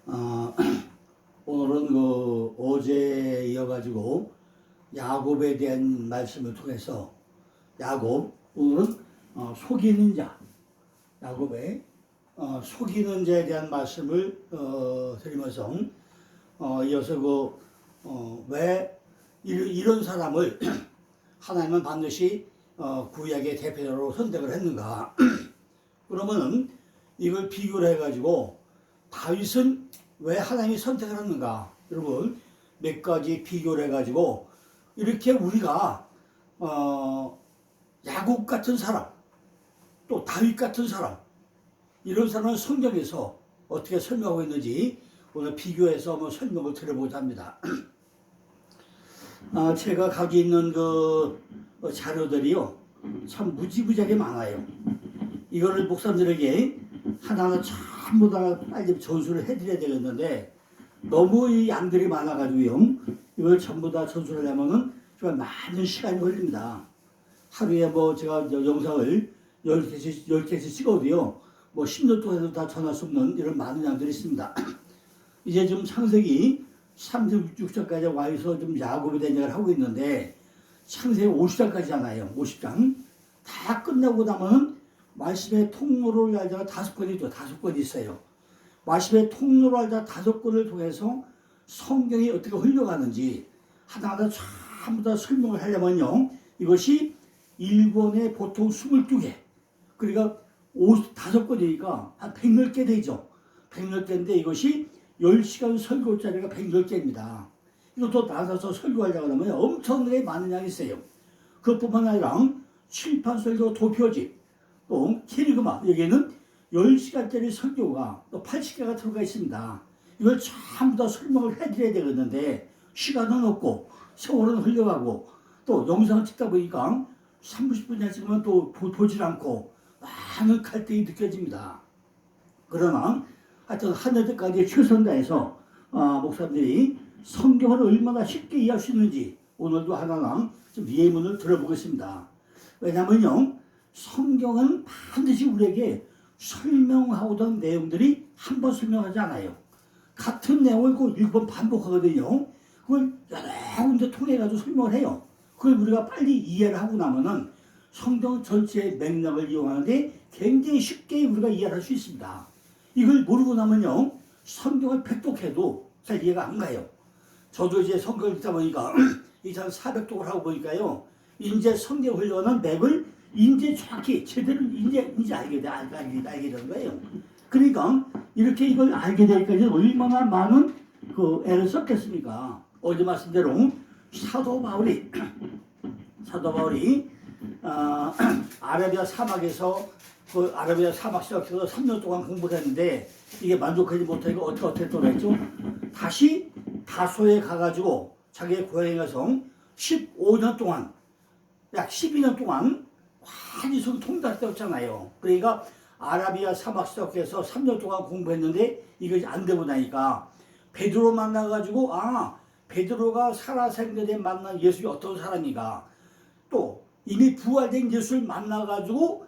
어, 오늘은 그 어제 이어가지고 야곱에 대한 말씀을 통해서 오늘은 속이는 자, 야곱의 속이는 자에 대한 말씀을 드리면서 이어서 왜 이런 사람을 하나님은 반드시 구약의 대표자로 선택을 했는가? 그러면은 이걸 비교를 해가지고 다윗은 왜 하나님이 선택을 했는가? 여러분 몇 가지 비교를 해가지고 이렇게 우리가 야곱 같은 사람, 또 다윗 같은 사람, 이런 사람은 성경에서 어떻게 설명하고 있는지 오늘 비교해서 한번 설명을 드려보고자 합니다. 제가 가지고 있는 그 자료들이요, 참 무지무지하게 많아요. 이거를 목사님들에게 하나하나 전부 다 빨리 전수를 해드려야 되겠는데, 너무 이 양들이 많아가지고요, 이걸 전부 다 전수를 하면은 정말 많은 시간이 걸립니다. 하루에 제가 영상을 10개씩 찍어도요, 10년 동안에도 다 전할 수 없는 이런 많은 양들이 있습니다. 이제 좀 창세기 36장까지 와서 좀 야곱에 대한 얘기를 하고 있는데, 창세기 50장까지잖아요. 50장. 다 끝나고 나면 말씀의 통로를 알자가 5권이죠. 5권이 있어요. 말씀의 통로를 알자 5권을 통해서 성경이 어떻게 흘러가는지 하나하나 전부 다 설명을 하려면요, 이것이 일본의 보통 22개, 그러니까 5권이니까 한 100개 되죠. 100개인데 이것이 10시간 설교짜리가 110개입니다. 이것도 나눠서 설교하려고 하면 엄청나게 많은 양이 있어요. 그것뿐만 아니라 칠판 설교 도표집, 또 캐리그마, 여기에는 10시간짜리 설교가 또 80개가 들어가 있습니다. 이걸 전부 다 설명을 해드려야 되겠는데 시간은 없고 세월은 흘러가고 또 영상을 찍다 보니까 30분이나 찍으면 또 보질 않고 많은 갈등이 느껴집니다. 그러나 하여튼 하늘까지 최선 다해서 목사님들이 성경을 얼마나 쉽게 이해할 수 있는지 오늘도 하나하나 좀 예문을 들어보겠습니다. 왜냐면요, 성경은 반드시 우리에게 설명하고던 내용들이 한 번 설명하지 않아요. 같은 내용을 꼭 1번 반복하거든요. 그걸 여러 군데 통해가지고 설명을 해요. 그걸 우리가 빨리 이해를 하고 나면은 성경 전체의 맥락을 이용하는데 굉장히 쉽게 우리가 이해를 할 수 있습니다. 이걸 모르고 나면요, 성경을 팩독해도 잘 이해가 안 가요. 저도 이제 성경을 읽다 보니까 이제 400독을 하고 보니까요, 이제 성경 흘러가는 맥을 이제 정확히 제대로 이제 알게 되는 거예요. 그러니까 이렇게 이걸 알게 되기까지 얼마나 많은 그 애를 썼겠습니까? 어제 말씀대로 사도 바울이 아라비아 사막에서 아라비아 사막 시작해서 3년 동안 공부를 했는데 이게 만족하지 못하고 어떻게 했죠? 다시 다소에 가가지고 자기의 고향에 가서 15년 동안, 약 12년 동안 완전히 속 통달되었잖아요. 그러니까 아라비아 사막 시작해서 3년 동안 공부했는데 이것이 안 되고 나니까 베드로 만나가지고 베드로가 살아생전에 만난 예수가 어떤 사람인가, 또 이미 부활된 예수를 만나가지고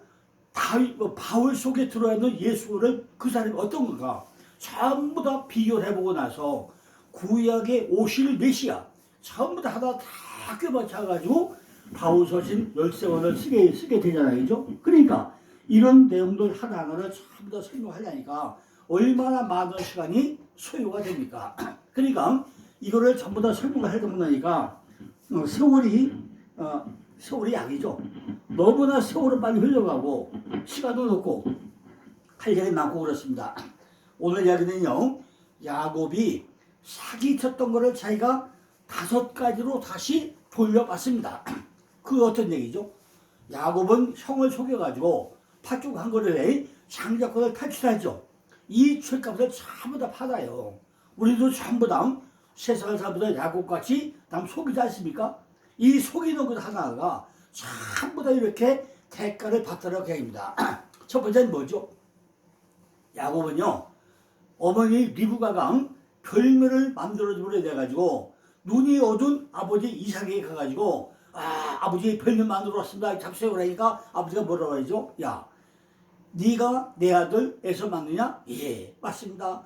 바울 속에 들어있는 예수를 그 사람이 어떤 건가 전부 다 비교를 해보고 나서 구약에 오실 메시아 전부 다 하나 다 꿰맞춰가지고 바울 서신 13권을 쓰게 되잖아요. 그죠? 그러니까 이런 내용들 하나하나를 전부 다 설명하려니까 얼마나 많은 시간이 소요가 됩니까? 그러니까 이거를 전부 다 설명을 하다 보니까 세월이 약이죠. 너무나 세월은 빨리 흘러가고 시간도 없고 할 일이 많고 그렇습니다. 오늘 이야기는요, 야곱이 사기쳤던 거를 자기가 5가지로 다시 돌려봤습니다. 그 어떤 얘기죠? 야곱은 형을 속여가지고 팥죽 한 그릇에 장자권을 탈출하죠. 이 죄값을 전부 다 받아요. 우리도 전부 다 세상을 살보다 야곱같이 남 속이지 않습니까? 이 속이는 것 하나가 전부 다 이렇게 대가를 받도록 합니다. 첫 번째는 뭐죠? 야곱은요, 어머니 리브가가 별명을 만들어주려 돼가지고 눈이 어두운 아버지 이삭에게 가가지고 아버지 별명 만들어 왔습니다. 잡수요. 그러니까 아버지가 뭐라고 하죠? 야, 네가 내 아들 에서 맞느냐? 예, 맞습니다.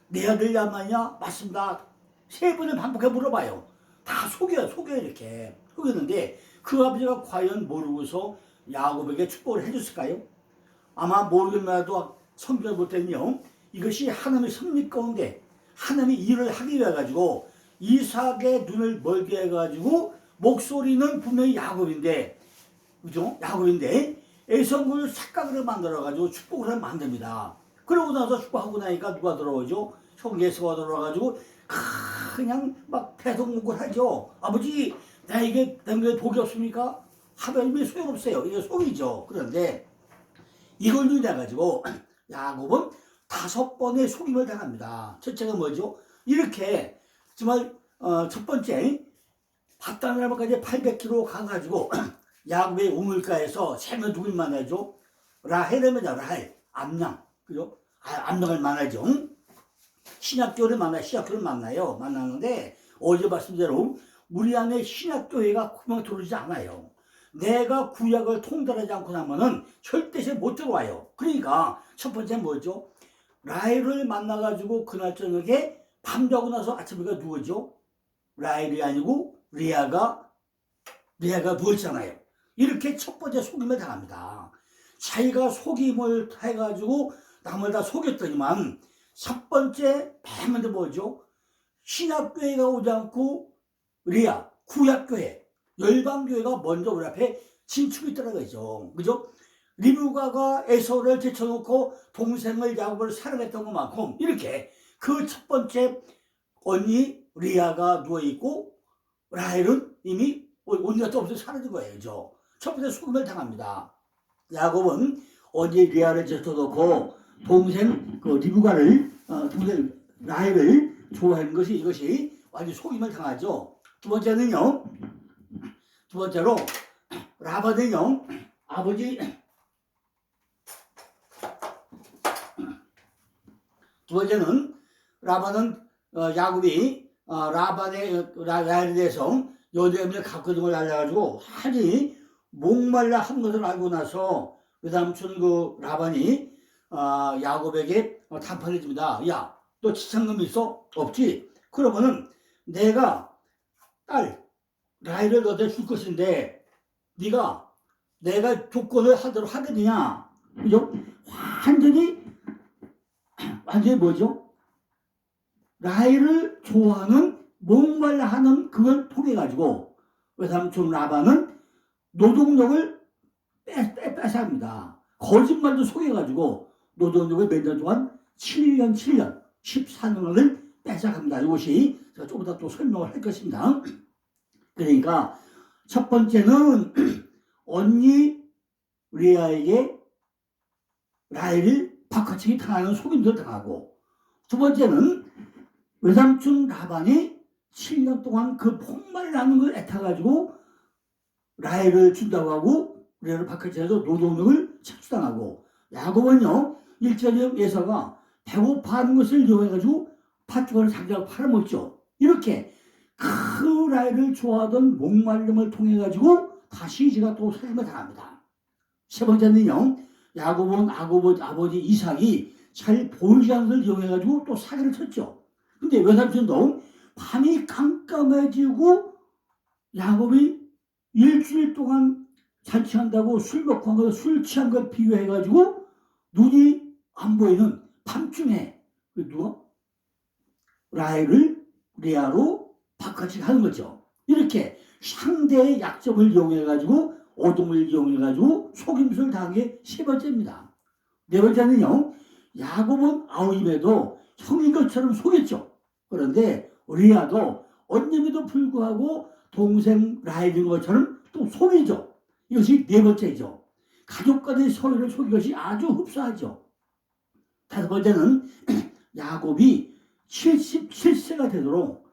내 아들 야만이냐? 맞습니다. 세 번을 반복해 물어봐요. 다 속여요 이렇게. 속였는데 그 아버지가 과연 모르고서 야곱에게 축복을 해줬을까요? 아마 모르겠나도 성경을 볼 때는요, 이것이 하나님의 섭리 가운데 하나님이 일을 하기 위해 가지고 이삭의 눈을 멀게 해가지고 목소리는 분명히 야곱인데, 그죠? 야곱인데 에서를 착각으로 만들어가지고 축복을 만듭니다. 그러고 나서 축복하고 나니까 누가 들어오죠? 형 예수가 들어와가지고 그냥 막 대성목을 하죠. 아버지, 나에게 복이 없습니까? 하나님이 소용없어요. 이게 속이죠. 그런데 이걸 인해가지고 야곱은 5번의 속임을 당합니다. 첫째가 뭐죠? 이렇게 정말 첫 번째 바다나무까지 800km 가가지고 야곱의 우물가에서 세면 누굴 만나죠? 라헬이면요. 라헬, 암랑, 그죠? 암랑을 만나죠. 신약교회를 만나요. 신약교회를 만나는데 어제 말씀대로 우리 안에 신약교회가 그만 들어오지 않아요. 내가 구약을 통달하지 않고 나면은 절대시 못 들어와요. 그러니까 첫 번째 뭐죠? 라헬을 만나가지고 그날 저녁에 밤 자고 나서 아침에 누구죠? 라헬이 아니고 리아가 누웠잖아요. 이렇게 첫 번째 속임을 당합니다. 자기가 속임을 해가지고 남을 다 속였더니만 첫 번째 맨 먼저 뭐죠? 신약교회가 오지 않고 리아, 구약교회, 열방교회가 먼저 우리 앞에 진축이 있더라고요. 그죠? 리브가가 에서를 제쳐놓고 동생을 야곱을 사랑했던 것만큼 이렇게 그 첫 번째 언니 리아가 누워있고 라헬은 이미 언니가 또 없어서 사라진 거예요. 그죠? 첫 번째 속임을 당합니다. 야곱은 언니 리아를 제쳐놓고 동생 리브가를 동생 라헬을 좋아하는 것이 이것이 완전 속임을 당하죠. 두 번째로 라반은요, 아버지, 두 번째는 라반은 야곱이 라헬에 대해서 여자애를 갖고 있는 걸 알려가지고 하니 목말라 한 것을 알고 나서 외삼촌 라반이 야곱에게 단판해 줍니다. 야, 너 지창금이 있어? 없지? 그러면은 내가 딸 라헬을 너한테 줄 것인데 네가 내가 조건을 하도록 하겠느냐? 그죠? 완전히 뭐죠? 라헬을 좋아하는 목말라 하는 그걸 통해 가지고 외삼촌 라반은 노동력을 뺏어갑니다. 거짓말도 속여가지고 노동력을 몇 년 동안 7년 14년을 뺏어갑니다. 이것이 제가 조금 더 또 설명을 할 것입니다. 그러니까 첫 번째는 언니 리아에게 라헬을 바꿔치기 당하는 속임수를 당하고, 두 번째는 외삼촌 라반이 7년 동안 그 폭발나는 걸 애타가지고 라헬을 준다고 하고 리아를 바꿔치기해서 노동력을 착수당하고, 야곱은요 1절에 예서가 배고파하는 것을 이용해가지고 팥죽을 상자로 팔아먹죠. 이렇게 그 라헬을 좋아하던 목마름을 통해가지고 다시 제가 또 살림을 당합니다. 세 번째는요, 야곱은 아버지 이삭이 잘 보이지 않는 것을 이용해가지고 또 사기를 쳤죠. 근데 외삼촌도 밤이 깜깜해지고 야곱이 일주일 동안 잔치한다고 술 먹고 한 거, 술 취한 걸 비교해가지고 눈이 안 보이는 밤중에 누가 라헬을 리아로 바꿔치기 하는 거죠. 이렇게 상대의 약점을 이용해가지고 어둠을 이용해가지고 속임수를 당한 게 세 번째입니다. 네 번째는요, 야곱은 아우임에도 형인 것처럼 속였죠. 그런데 리아도 언님에도 불구하고 동생 라헬인 것처럼 또 속이죠. 이것이 네 번째죠. 가족 간의 서로를 속인 것이 아주 흡사하죠. 다섯 번째는 야곱이 77세가 되도록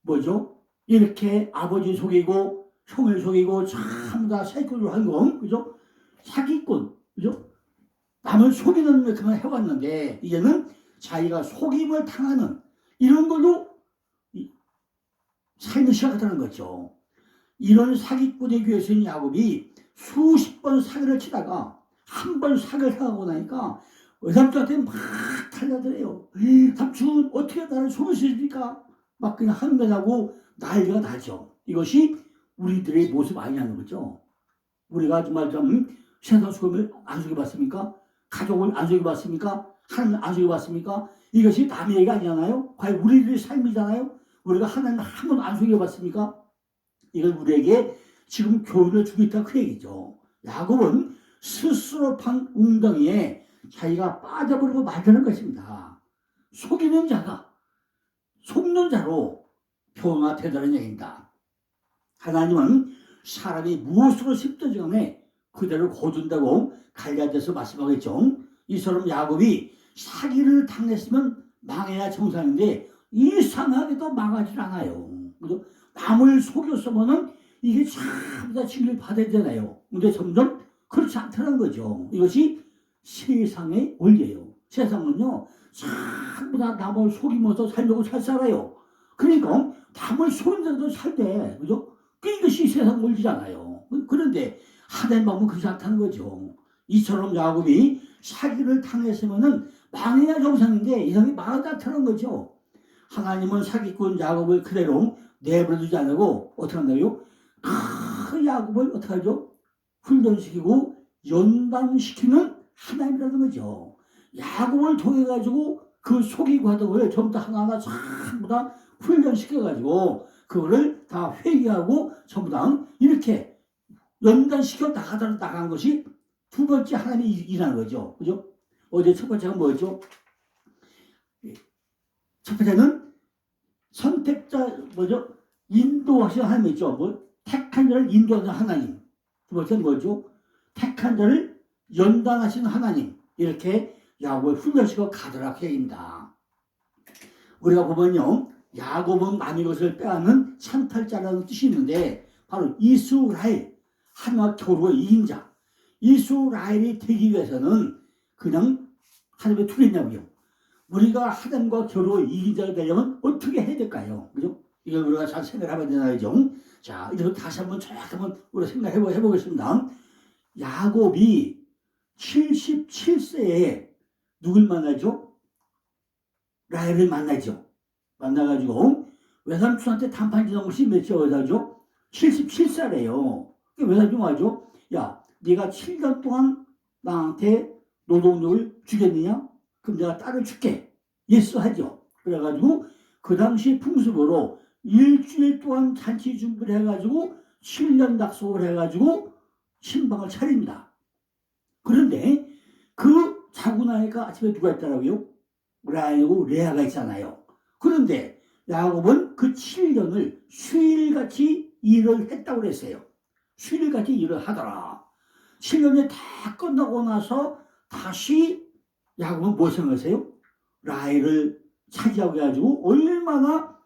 뭐죠? 이렇게 아버지 속이고 형을 속이고 전부 다 사기꾼으로 한 거, 그죠? 사기꾼, 그죠? 남을 속이는 그만 해왔는데 이제는 자기가 속임을 당하는 이런 걸로 삶을 시작하다는 거죠. 이런 사기꾼의 교회에서인 야곱이 수십 번 사기를 치다가 한 번 사기를 당하고 나니까 외삼촌한테 막 달려들어요. 삼촌 어떻게 나를 속이십니까? 막 그냥 항변하고 난리가 나죠. 이것이 우리들의 모습 아니냐는 거죠. 우리가 정말 좀 세상 속임을 안 속여봤습니까? 가족을 안 속여봤습니까? 하나님 안 속여봤습니까? 이것이 남의 얘기가 아니잖아요. 과연 우리들의 삶이잖아요. 우리가 하나님 한 번도 안 속여봤습니까? 이걸 우리에게 지금 교훈을 주고 있다 그 얘기죠. 야곱은 스스로 판 웅덩이에 자기가 빠져버리고 말하는 것입니다. 속이는 자가 속는 자로 변화되다는 얘기입니다. 하나님은 사람이 무엇으로 습득하네 그대로 거둔다고 갈라디아서 말씀하겠죠. 이처럼 야곱이 사기를 당했으면 망해야 정상인데 이상하게도 망하지 않아요. 그죠? 남을 속였으면은 이게 전부 다 징계를 받아야 되나요? 근데 점점 그렇지 않다는 거죠. 이것이 세상의 원리예요. 세상은요, 전부 다 남을 속이면서 살려고 잘 살아요. 그러니까 남을 속이면서도 살대. 그죠? 이것이 세상 원리잖아요. 그런데 하나님 마음은 그렇지 않다는 거죠. 이처럼 야곱이 사기를 당했으면은 망해야 정상인데 이 사람이 망하지 않다는 거죠. 하나님은 사기꾼 야곱을 그대로 내버려두지 않고 어떻게 한다고요? 그 야곱을 어떻게 하죠? 훈련시키고 연단시키는 하나님이라는 거죠. 야곱을 통해 가지고 그 속이 과정을 전부 다 하나하나 전부 다 훈련시켜 가지고 그거를 다 회개하고 전부 다 이렇게 연단시켜 나간 것이 두 번째 하나님이 일하는 거죠. 그죠? 어제 첫 번째가 뭐였죠? 첫 번째는 선택자 뭐죠? 인도하시는 하나님 있죠. 뭐 택한 자를 인도하는 하나님. 두 번째는 뭐죠? 택한 자를 연단하시는 하나님. 이렇게 야곱을 훈련시켜 가더라 그 얘기입니다. 우리가 보면요, 야곱은 남의 것을 빼앗는 찬탈자라는 뜻이 있는데 바로 이스라엘, 하나님과 겨루어 이긴 자. 이스라엘이 되기 위해서는 그냥 하나님의 투리냐고요. 우리가 하나님과 겨루어 이긴 자가 되려면 어떻게 해야 될까요? 그죠? 이걸 우리가 잘 생각해봐야 되나요? 자, 이제 다시 한번 한번 우리가 생각해보겠습니다. 야곱이 77세에 누굴 만나죠? 라헬을 만나죠. 만나가지고 외삼촌한테 단판지 넘으시 몇째 여자죠? 77살이에요. 외삼촌 와죠? 야, 네가 7년 동안 나한테 노동력을 주겠느냐? 그럼 내가 딸을 줄게. 예스 하죠. 그래가지고 그 당시 풍습으로 일주일 동안 잔치 준비를 해가지고 7년 약속을 해가지고 신방을 차립니다. 그런데 그 자고 나니까 아침에 누가 있더라고요? 라헬하고 레아가 있잖아요. 그런데 야곱은 그 7년을 수일같이 일을 했다고 그랬어요. 수일같이 일을 하더라. 7년이 다 끝나고 나서 다시 야곱은 뭐 생각하세요? 라헬을 차지하고 해가지고 얼마나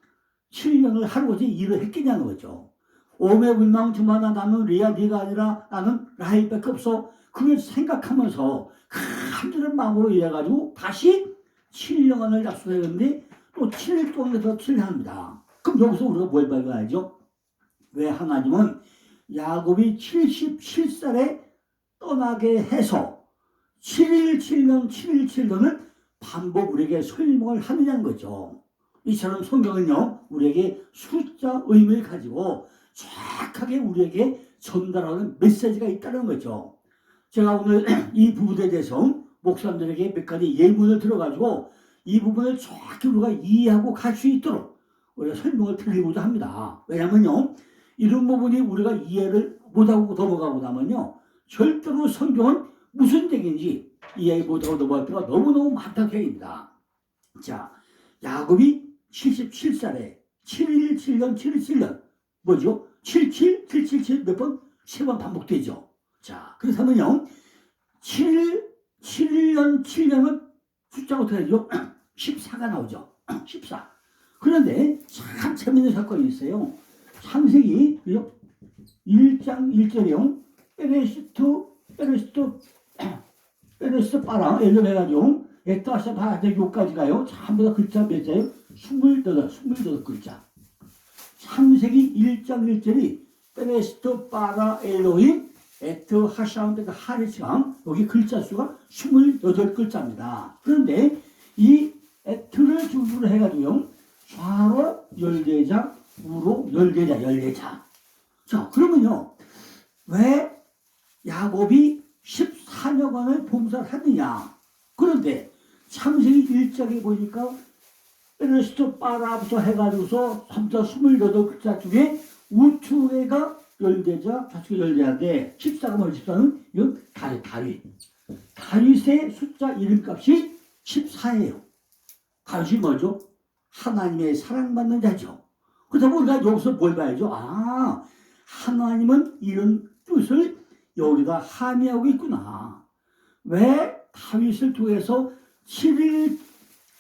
7년을 하루같이 일을 했겠냐는 거죠. 오매불망 나는 레아 네가 아니라 나는 라헬밖에 없어. 그걸 생각하면서 간절한 마음으로 일해가지고 다시 7년을 약속했는데 또 7일 동안 더 7일 합니다. 그럼 여기서 우리가 뭘 발견하죠? 왜 하나님은 야곱이 77살에 떠나게 해서 7일 7년 7일 7년을 반복 우리에게 설명을 하느냐는 거죠. 이처럼 성경은요 우리에게 숫자 의미를 가지고 정확하게 우리에게 전달하는 메시지가 있다는 거죠. 제가 오늘 이 부분에 대해서 목사님들에게 몇 가지 예문을 들어가지고 이 부분을 정확히 우리가 이해하고 갈 수 있도록 우리가 설명을 드리고자 합니다. 왜냐하면요 이런 부분이 우리가 이해를 못하고 넘어가고 나면요 절대로 성경은 무슨 얘기인지 이해 못하고 넘어갈 때가 너무너무 많다는 얘기입니다. 자, 야곱이 77살에 7일 7년 7일 7년 뭐죠? 77, 777 몇 번? 3번 반복되죠. 자, 그렇다면요 7년 7년은 숫자가 어떻게 되죠? 14가 나오죠. 14. 그런데 참 재밌는 사건이 있어요. 창세기 1장 1절이요. 페레스트 빠라 예전해가지고 에따시 바데 요까지 가요. 전부 다 글자 몇 자예요? 28 글자. 창세기 1장 1절이 페레스트 빠라 엘로힘 에트 하샤운드 하리스가 여기 글자 수가 28글자입니다. 그런데 이 에트를 중심으로 해가지고요. 좌로 14자, 우로 14자. 자, 그러면요. 왜 야곱이 14년간을 봉사를 했느냐. 그런데 창세기 1장에 보니까 에르스토 빠라부터 해가지고서 28글자 중에 우측에가 14자, 좌측에 14자인데 14가 뭐지? 14는 이건 다윗. 다윗의 숫자 이름값이 14예요. 다윗이 뭐죠? 하나님의 사랑받는 자죠. 그렇다면 우리가 여기서 뭘 봐야죠? 아, 하나님은 이런 뜻을 여기다 함의하고 있구나. 왜 다윗을 통해서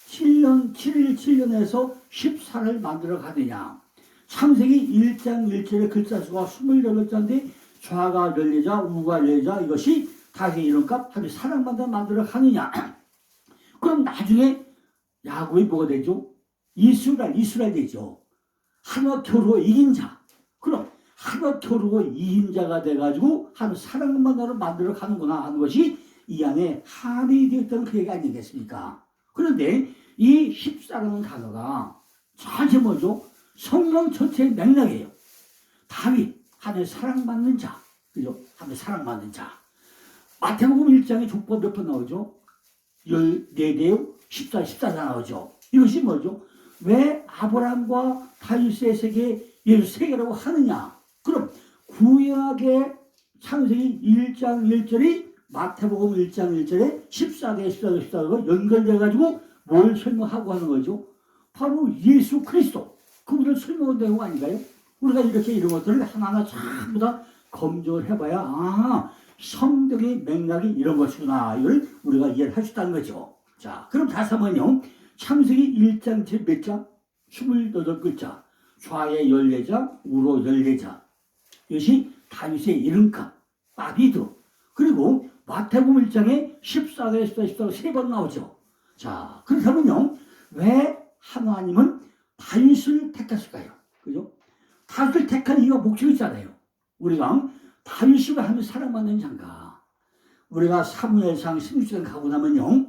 7년에서 14를 만들어 가느냐. 창세기 1장 1절의 글자 수가 28글자인데 좌가 14자, 우가 14자 이것이 다윗의 이름값 하나님 사랑받는 만들어 가느냐. 그럼 나중에 야곱이 뭐가 되죠? 이스라엘 되죠. 하나 겨루고 이긴 자. 그럼 하나 겨루고 이긴 자가 돼가지고 하나님 사랑받는 만들어 가는구나 하는 것이 이 안에 함이 되었던 그 얘기 아니겠습니까? 그런데 이 14라는 단어가 전체 뭐죠? 성경 전체의 맥락이에요. 다윗, 하나님 사랑받는 자. 그죠? 하나님 사랑받는 자. 마태복음 1장에 족보 몇 번 나오죠? 14대요? 14자 나오죠. 이것이 뭐죠? 왜 아브라함과 다윗의 세계, 예수 세계라고 하느냐? 그럼 구약의 창세기 1장 1절이 마태복음 1장 1절에 14가 연결돼가지고 뭘 설명하고 하는 거죠? 바로 예수 그리스도. 그분을 설명한 내용 아닌가요? 우리가 이렇게 이런 것들을 하나하나 전부 다 검증을 해봐야, 아, 성경의 맥락이 이런 것이구나. 이걸 우리가 이해를 할 수 있다는 거죠. 자, 그럼 다시 한번요. 창세기 1장 몇 자? 28글자. 좌에 14자, 우로 14자. 이것이 다윗의 이름값, 다비드. 그리고 마태복음 1장에 14에서 14가 3번 나오죠. 자, 그렇다면요. 왜 하나님은 다윗을 택했을까요? 그죠? 다윗을 택한 이유가 목적이 있잖아요. 우리가 다윗을 하면 사랑받는 자인가? 우리가 사무엘상 16장 가고 나면요.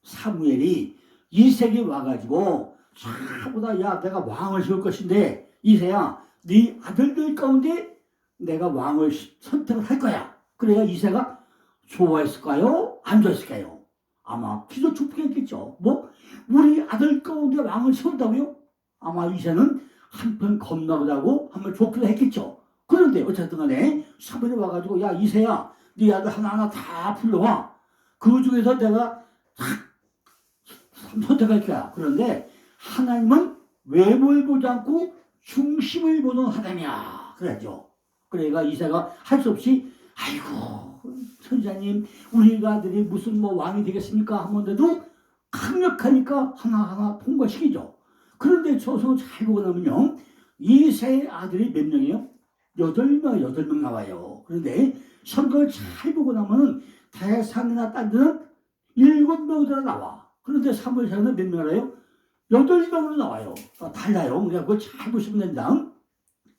사무엘이 이색이 와가지고 전부 다 야 내가 왕을 세울 것인데 이세야 네 아들들 가운데 내가 왕을 선택을 할 거야. 그래야 이세가 좋아했을까요? 안 좋아했을까요? 아마 기도 축복했겠죠. 뭐 우리 아들 가운데 왕을 세운다고요? 아마 이세는 한편 겁나보다고 한번 좋기도 했겠죠. 그런데 어쨌든 간에 사무엘이 와가지고 야 이세야 네 아들 하나하나 다 불러와. 그 중에서 내가 선택할 거야. 그런데 하나님은 외모를 보지 않고 중심을 보는 하나님이야. 그래죠. 그러니까 이세가 할 수 없이 아이고 선지자님 우리 아들이 무슨 뭐 왕이 되겠습니까? 하면서도 강력하니까 하나하나 통과시키죠. 그런데 저서 잘 보고 나면요. 이세의 아들이 몇 명이에요? 8명 나와요. 그런데 성경을 잘 보고 나면은 대상이나 딴 데는 7명이나 나와. 그런데 사무엘상은 몇 명 알아요? 8명으로 나와요. 달라요. 그러니까 그걸 잘 보시면 된다.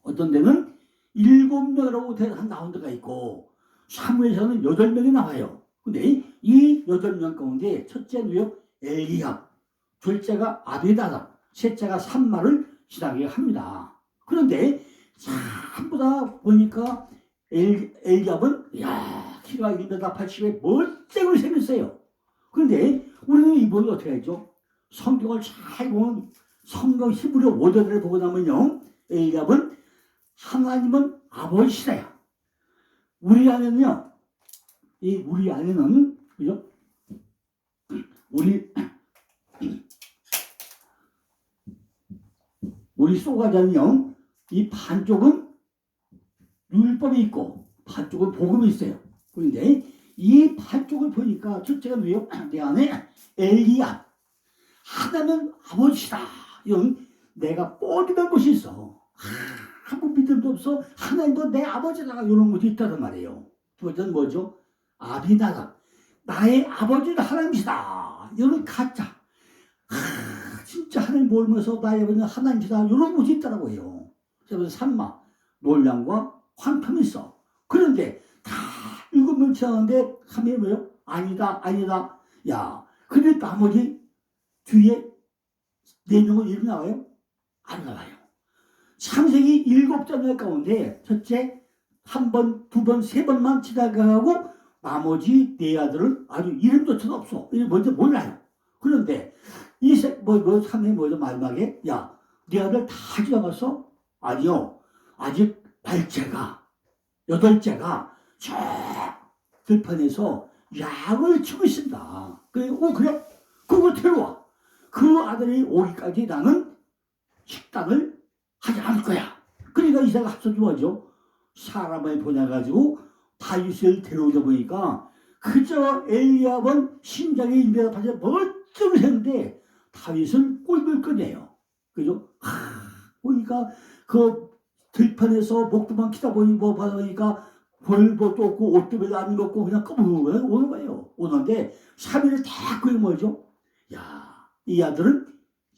어떤 데는 7명이라고 나온 데가 있고 사무엘상은 8명이 나와요. 근데 이 8명 가운데 첫째는요 엘리압, 둘째가 아비다다, 셋째가 산마를 지나게 합니다. 그런데 전부 다 보니까 엘리압은 야 키가 1m80에 멀쩡하게 생겼어요. 그런데 우리는 이분을 어떻게 하죠? 성경을 잘 보면 성경 히브리 오더를 보고 나면요 엘리압은 하나님은 아버지시다요. 우리 안에는요 우리 안에는 그죠? 우리 소가자는요 이 반쪽은 율법이 있고 반쪽은 복음이 있어요. 그런데 이 반쪽을 보니까 첫째가 뭐예요? 내 안에 엘리야 하나는 아버지다. 이런 내가 뻗이던 것이 있어. 아무 믿음도 없어. 하나님도 내 아버지다. 이런 것이 있다는 말이에요. 두 번째는 뭐죠? 아비나다. 나의 아버지는 하나님이시다. 이런 가짜. 진짜 하나님 모르면서 나의 아버지는 하나님이시다. 이런 것이 있다라고 해요. 그래서 산마, 놀량과 황평이 있어. 그런데 다 7명 지나가는데 하면 뭐예요? 아니다, 아니다. 야, 근데 나머지 뒤에 4명은 이름 나와요? 안 나와요. 창세기 7장면 가운데 첫째, 한 번, 두 번, 세 번만 지나가고 나머지 4아들은 아주 이름조차도 없어. 먼저 몰라요. 그런데 삼회 뭐죠? 마지막에 야, 네 아들 다 지나갔어? 아니요. 아직 발제가 8째가 저 들판에서 약을 치고 있습니다. 그래, 그래? 그걸 데려와. 그 아들이 오기까지 나는 식단을 하지 않을 거야. 그러니까 이사가 합쳐서 뭐죠? 사람을 보내가지고 다윗을 데려오다 보니까 그저 엘리압은 심장에 인배가 빠져 멀쩡을 했는데 다윗은 꼴을 꺼내요. 그죠? 보니까 그 들판에서 목도만 키다 보니까 벌벌도 없고 옷도 안 입었고 그냥 꺼먹어 오는 거예요. 오는데 3일을 다 그게 뭐죠? 야, 이 아들은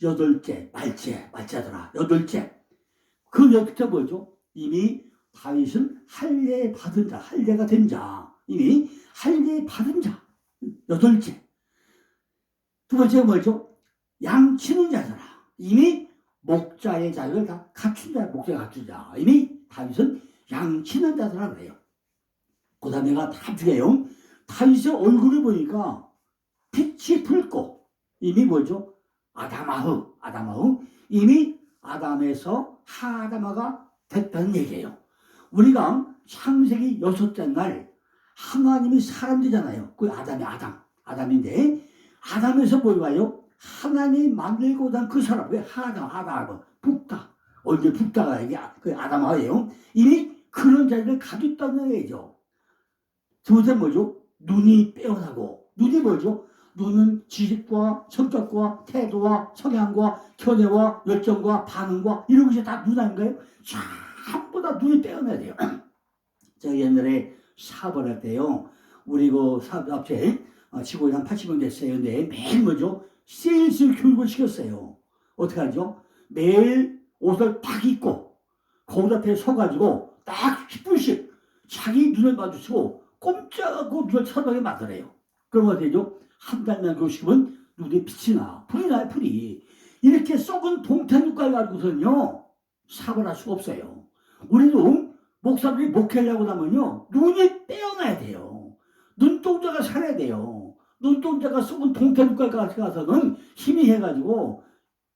8째, 말째더라. 8째. 그 8째 뭐죠? 이미 다윗은 할례 받은 자, 할례가 된 자. 이미 할례 받은 자. 8째. 두 번째가 뭐죠? 양치는 자더라. 이미 목자의 자격을 다 갖춘 자, 목자가 갖춘 자. 이미 다윗은 양치는 자더라 그래요. 그 다음에가 다 중요해요. 다윗의 얼굴을 보니까 빛이 붉고 이미 뭐죠? 아담아흐. 이미 아담에서 하아담아가 됐다는 얘기예요. 우리가 창세기 6째 날 하나님이 사람 되잖아요. 그 아담인데 아담에서 뭘 봐요? 하나님이 만들고자 한 그 사람. 왜 하아담 붓다. 얼굴 붓다가 이게 그 아담아예요. 이미 그런 자리를 가지고 있다는 얘기죠. 두 번째 뭐죠? 눈이 빼어나고. 눈이 뭐죠? 눈은 지식과 성격과 태도와 성향과 견해와 열정과 반응과 이런 것이 다 눈 아닌가요? 전부 다 눈이 빼어나야 돼요. 제가 옛날에 사업을 할 때요. 우리 그 사업체 직원이 한 80명 됐어요. 근데 매일 뭐죠? 세일즈 교육을 시켰어요. 어떻게 하죠? 매일 옷을 딱 입고 거울 앞에 서가지고 딱 10분씩 자기 눈을 마주치고 꼼짝하고 눈을 쳐다보게 만들어요. 그러면 어떻게 되죠? 한 달만 그러시면 눈에 빛이 나. 불이 나요, 불이. 이렇게 썩은 동태 눈깔 가지고서는요, 사업을 할 수가 없어요. 우리도 목사들이 목회하려고 하면요, 눈이 빼어나야 돼요. 눈동자가 살아야 돼요. 눈동자가 썩은 동태 눈깔 가서는 힘이 해가지고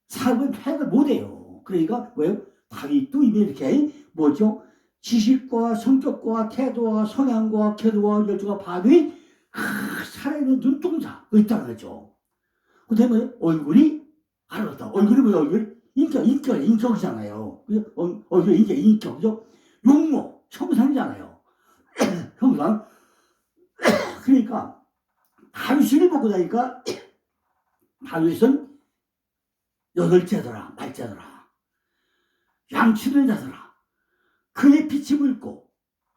사업을 해결 못해요. 그러니까 왜요? 다윗도 이미 이렇게 뭐죠? 지식과 성격과 태도와 성향과 견해와 열정과 반응이 살아있는 눈동자 있다는 거죠. 그 다음에 얼굴이 알았다. 얼굴이 뭐야? 얼굴? 인격이잖아요. 얼굴 인격, 그죠? 용모, 형상이잖아요. 형상. 그러니까 다윗을 보고 나니까 다윗은 8째더라, 말째더라. 양치는 자더라. 그의 빛이 붉고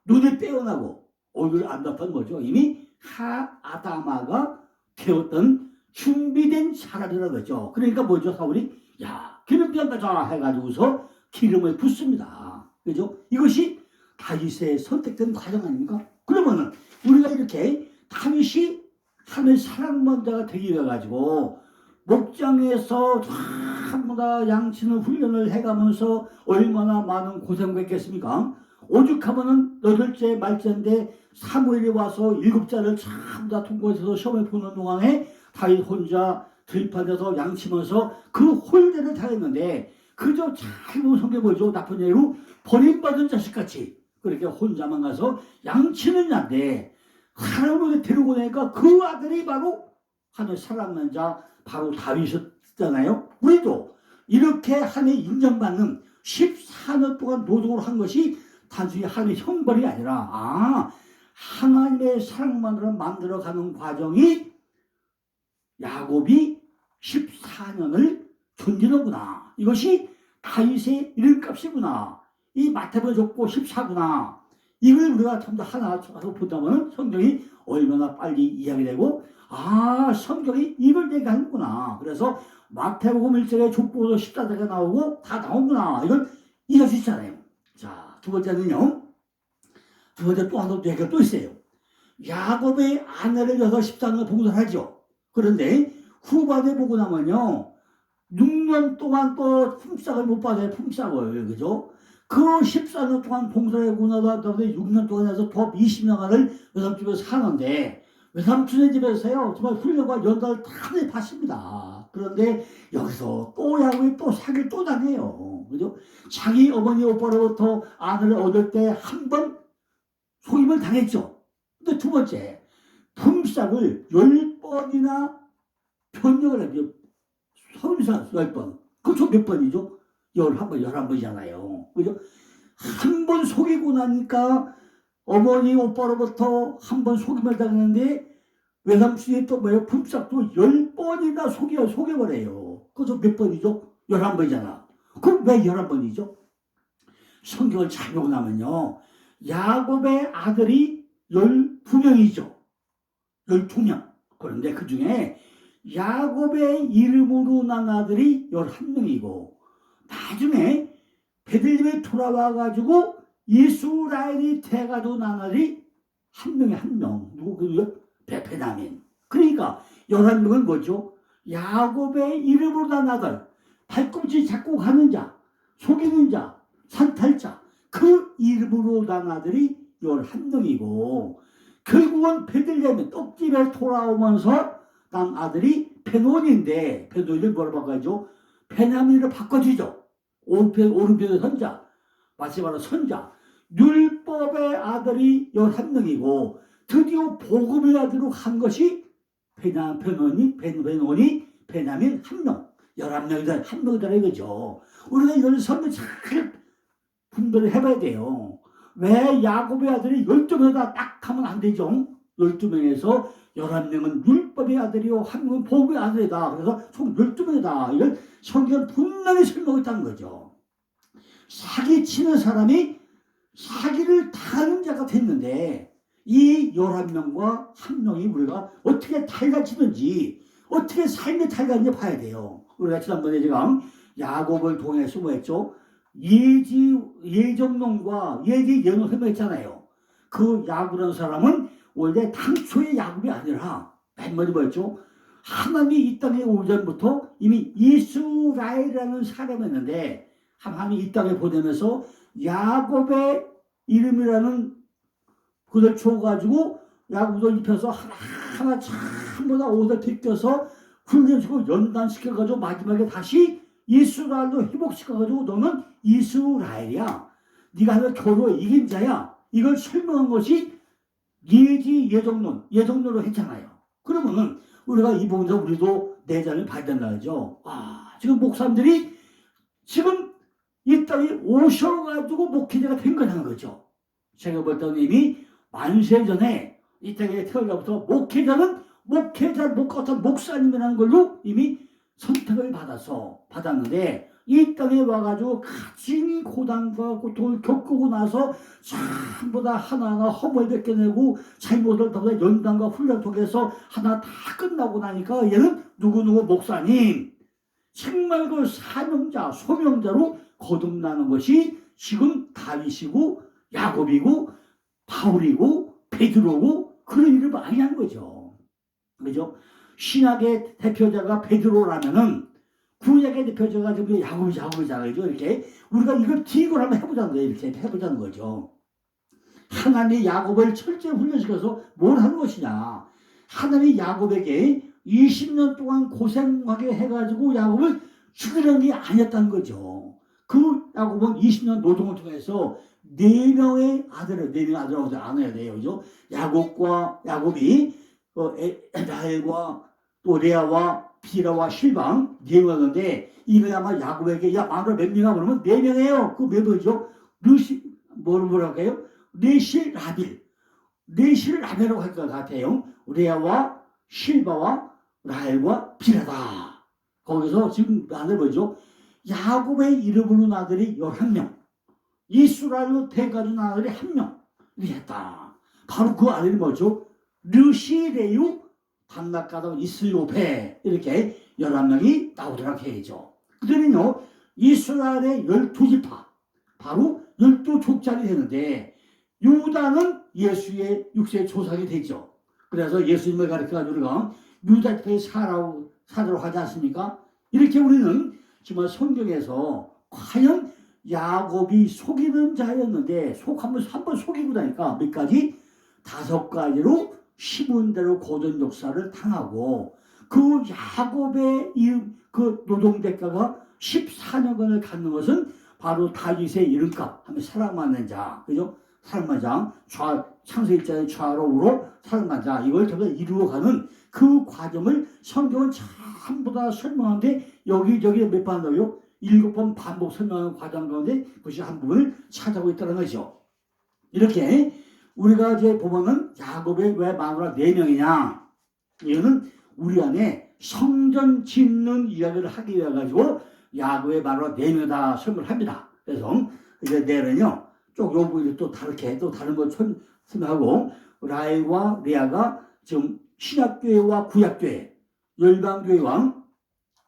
눈이 빼어나고 얼굴이 아름답던 뭐죠? 이미 하아담아가 되었던 준비된 사람이라는 거죠. 그러니까 뭐죠? 사울이 야, 기름 부었다 해가지고서 기름을 붓습니다. 그죠? 이것이 다윗의 선택된 과정 아닙니까? 그러면은 우리가 이렇게 다윗이 하나님의 사랑받자가 되기 위해 가지고 목장에서 전부 다 양치는 훈련을 해가면서 얼마나 많은 고생을 했겠습니까? 오죽하면은 8째 말째인데 사무엘이 와서 7자를 전부 다 통과해서 시험을 보는 동안에 다윗 혼자 들판에서 양치면서 그 홀대를 당했는데 그저 잘 보면 성경에 보이죠? 나쁜 예로 버림받은 자식같이 그렇게 혼자만 가서 양치는 자인데 하나님을 데리고 나니까 그 아들이 바로 하늘 사랑하는 자 바로 다윗이었잖아요. 우리도 이렇게 하나님 인정받는 14년 동안 노동을 한 것이 단순히 하나님의 형벌이 아니라 하나님의 사랑만으로 만들어가는 과정이 야곱이 14년을 견디는구나. 이것이 다윗의 이름값이구나. 이 마태복음 줬고 14구나. 이걸 우리가 전부 하나 보다면 성경이 얼마나 빨리 이야기되고 성경이 이걸 얘기하는구나. 그래서 마태복음 1장에 족보도 14장에 나오고 다 나오구나. 이걸 이해할 수 있잖아요. 자, 두 번째는요. 두 번째 또 하나 얘기가 또 있어요. 야곱의 아내를 여서 14년 봉사를 하죠. 그런데 후반에 보고 나면요, 6년 동안 또 품삯을 못 받아요. 품삯을. 그죠? 그 14년 동안 봉사를 하고 나서 6년 동안 해서 더 20년간을 외삼집에서 사는데, 외삼촌의 집에서요, 정말 훈련과 연단을 다 받습니다. 그런데 여기서 또 야곱이 또 사기를 또 당해요. 그죠? 자기 어머니 오빠로부터 아내를 얻을 때 한 번 속임을 당했죠. 근데 두 번째, 품삯을 10번이나 변경을 해요. 10번. 그쵸, 몇 번이죠? 11번, 11번이잖아요. 그죠? 한 번 속이고 나니까 어머니, 오빠로부터 한 번 속임을 당했는데 외삼촌이 또 뭐예요? 품삯도 10번이나 속여버려요. 그죠? 몇 번이죠? 11번이잖아. 그럼 왜 11번이죠? 성경을 잘 보고 나면요. 야곱의 아들이 12명이죠. 12명. 그런데 그 중에 야곱의 이름으로 난 아들이 11명이고, 나중에 베들레헴에 돌아와가지고 이스라엘이 돼가지고 난 아들이 한 명에 한 명. 누구요? 베냐민. 그러니까 11명은 뭐죠? 야곱의 이름으로 난 아들, 발꿈치 잡고 가는 자, 속이는 자, 산탈자, 그 이름으로 난 아들이 11명이고, 결국은 베들레헴에 떡집에 돌아오면서 난 아들이 베논인데, 베논을 뭐라고 바꿔야죠? 베냐민으로 바꿔주죠. 오른편의 선자, 마지막으로 선자, 율법의 아들이 11명이고, 드디어 복음의 아들로 한 것이 베논이 베냐민 한 명, 11명이다, 한 명이다 이거죠. 우리가 이걸 선배 잘 분별을 해봐야 돼요. 왜 야곱의 아들이 12명이다 딱 하면 안 되죠. 12명에서 11명은 율법의 아들이요, 한 명은 복음의 아들이다. 그래서 총 12명이다. 이걸 성경은 분명히 설명을 했다는 거죠. 사기치는 사람이 사기를 당하는 자가 됐는데, 이 11명과 한 명이 우리가 어떻게 탈같이든지 어떻게 삶의 탈같인지 봐야 돼요. 우리가 지난번에 제가 야곱을 통해서 뭐 했죠? 예정론과 예정론을 설명했잖아요. 그 야곱이라는 사람은 원래 당초의 야곱이 아니라 맨 먼저 뭐였죠? 하나님이 이 땅에 오기 전부터 이미 이스라엘이라는 사람이었는데, 하나님이 이 땅에 보내면서 야곱의 이름이라는 그걸 줘가지고 야곱을 입혀서 하나하나 전부 다 옷을 벗겨서 훈련시키고 연단시켜가지고 마지막에 다시 이스라엘로 회복시켜가지고 너는 이스라엘이야. 네가 하면 겨루어 이긴 자야. 이걸 설명한 것이 예정론으로 했잖아요. 그러면은 우리가 이 부분에서 우리도 내장을 봐야 된다죠. 지금 목사님들이 지금 이 땅에 오셔가지고 목회자가 된 거라는 거죠. 제가 볼 때는 이미 만세 전에 이 땅에 태어나부터 목회자는 어떤 목사님이라는 걸로 이미 선택을 받았는데, 이 땅에 와가지고 가진 고난과 고통을 겪고 나서 전부 다 하나하나 허물 벗겨내고 잘못을 다 연단과 훈련 통해서 하나 다 끝나고 나니까 얘는 누구누구 목사님, 정말 그 사명자, 소명자로 거듭나는 것이 지금 다윗이고 야곱이고 바울이고 베드로고 그런 일을 많이 한 거죠. 그죠? 신약의 대표자가 베드로라면은 구약의 대표자가 지금 야곱이잖아요. 이렇게 우리가 이걸 기획을 한번 해보자는 거예요. 이렇게 해보자는 거죠. 하나님이 야곱을 철저히 훈련시켜서 뭘 하는 것이냐? 하나님이 야곱에게 20년 동안 고생하게 해가지고 야곱을 죽이려는 게 아니었다는 거죠. 그 야곱은 20년 노동을 통해서 4명의 아들하고 안아야 돼요. 그죠? 야곱이 라헬과 또 레아와 비라와 실방 4명이었는데, 이거 아마 야곱에게 마누라 몇 명이야 그러면 4명이에요. 그 몇 명이죠? 뭐라고 해요? 네실라벨이라고 할 것 같아요. 레아와 실바와 라헬과 비라다. 거기서 지금 아들 뭐죠? 야곱의 이름으로 아들이 11명, 이스라엘로 돼가지고 아들이 1명 이렇게 했다. 바로 그 아들이 뭐죠? 르시레유, 단락가다 이스요베, 이렇게 11명이 나오도록 해야죠. 그들은요 이스라엘의 12지파, 바로 12족장이 되는데 유다는 예수의 육세의 조상이 되죠. 그래서 예수님을 가르쳐가지고 우리가 유다처럼 살도록 하지 않습니까? 이렇게 우리는 정말 성경에서 과연 야곱이 속이는 자였는데 한번 속이고 나니까 몇 가지 5가지로 심은 대로 고전 역사를 당하고 그 야곱의 그 노동 대가가 14년간을 갖는 것은 바로 다윗의 이름값 하면 사랑받는 자, 그죠? 사랑받는 자, 창세기 1장의 좌로우로 사랑받는 자, 이걸 전부 이루어가는 그 과정을 성경은 전부 다 설명하는데 여기저기 몇 번 넣어요? 7번 반복 설명하는 과정 가운데 그것이 한 부분을 찾아오고 있다는 것이죠. 이렇게 우리가 이제 보면은 야곱의 왜 마누라 4명이냐? 이거는 우리 안에 성전 짓는 이야기를 하기 위해 가지고 야곱의 마누라 4명이다 설명을 합니다. 그래서 이제 내일은요, 쭉 요 부분이 또 다르게 또 다른 걸 설명하고 라헬과 레아가 지금 신약교회와 구약교회, 열방교회와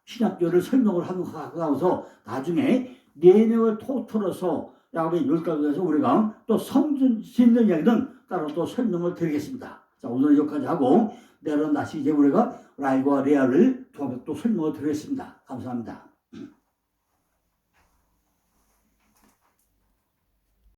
신약교회를 설명을 하면서 나중에 4명을 통틀어서 야곱의 10가지에서 우리가 또 성전 짓는 이야기는 따로 또 설명을 드리겠습니다. 자, 오늘은 여기까지 하고 내일은 다시 이제 우리가 라헬과 레아를 또 설명을 드리겠습니다. 감사합니다.